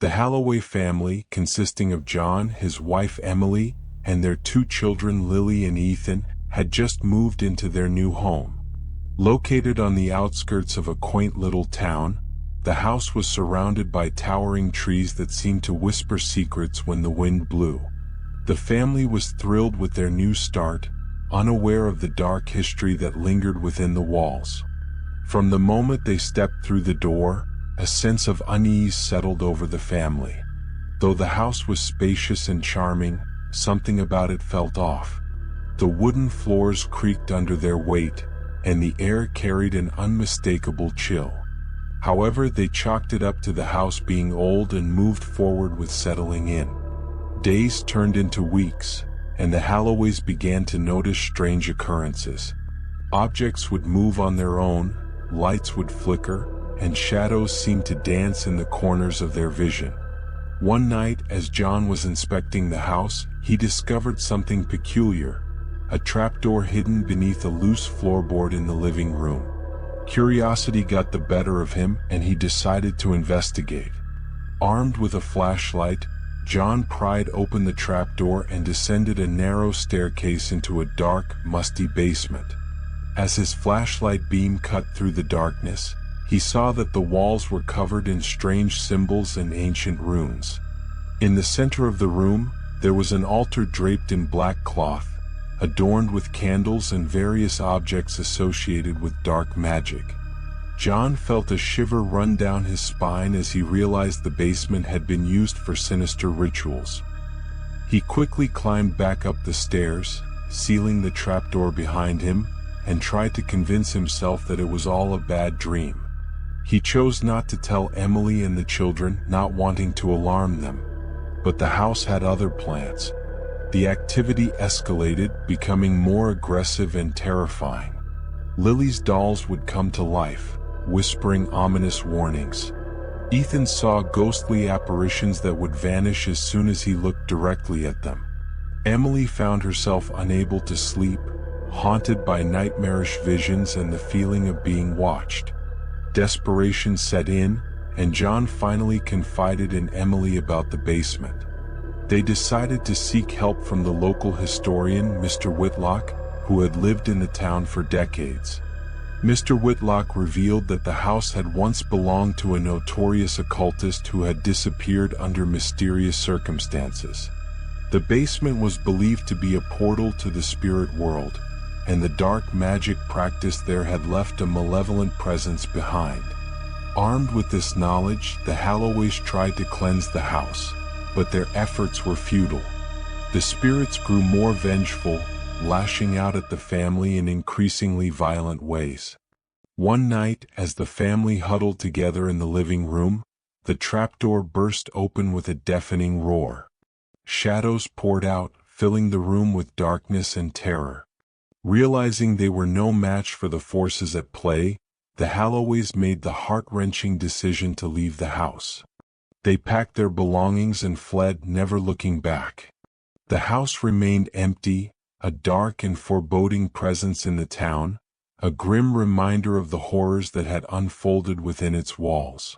The Holloway family, consisting of John, his wife Emily, and their two children Lily and Ethan, had just moved into their new home. Located on the outskirts of a quaint little town, the house was surrounded by towering trees that seemed to whisper secrets when the wind blew. The family was thrilled with their new start, unaware of the dark history that lingered within the walls. From the moment they stepped through the door, a sense of unease settled over the family. Though the house was spacious and charming, something about it felt off. The wooden floors creaked under their weight, and the air carried an unmistakable chill. However, they chalked it up to the house being old and moved forward with settling in. Days turned into weeks, and the Halloways began to notice strange occurrences. Objects would move on their own, lights would flicker, and shadows seemed to dance in the corners of their vision. One night, as John was inspecting the house, he discovered something peculiar: a trapdoor hidden beneath a loose floorboard in the living room. Curiosity got the better of him, and he decided to investigate. Armed with a flashlight, John pried open the trapdoor and descended a narrow staircase into a dark, musty basement. As his flashlight beam cut through the darkness, he saw that the walls were covered in strange symbols and ancient runes. In the center of the room, there was an altar draped in black cloth, adorned with candles and various objects associated with dark magic. John felt a shiver run down his spine as he realized the basement had been used for sinister rituals. He quickly climbed back up the stairs, sealing the trapdoor behind him, and tried to convince himself that it was all a bad dream. He chose not to tell Emily and the children, not wanting to alarm them. But the house had other plans. The activity escalated, becoming more aggressive and terrifying. Lily's dolls would come to life, whispering ominous warnings. Ethan saw ghostly apparitions that would vanish as soon as he looked directly at them. Emily found herself unable to sleep, haunted by nightmarish visions and the feeling of being watched. Desperation set in, and John finally confided in Emily about the basement. They decided to seek help from the local historian, Mr. Whitlock, who had lived in the town for decades. Mr. Whitlock revealed that the house had once belonged to a notorious occultist who had disappeared under mysterious circumstances. The basement was believed to be a portal to the spirit world, and the dark magic practiced there had left a malevolent presence behind. Armed with this knowledge, the Halloways tried to cleanse the house, but their efforts were futile. The spirits grew more vengeful, lashing out at the family in increasingly violent ways. One night, as the family huddled together in the living room, the trapdoor burst open with a deafening roar. Shadows poured out, filling the room with darkness and terror. Realizing they were no match for the forces at play, the Halloways made the heart-wrenching decision to leave the house. They packed their belongings and fled, never looking back. The house remained empty, a dark and foreboding presence in the town, a grim reminder of the horrors that had unfolded within its walls.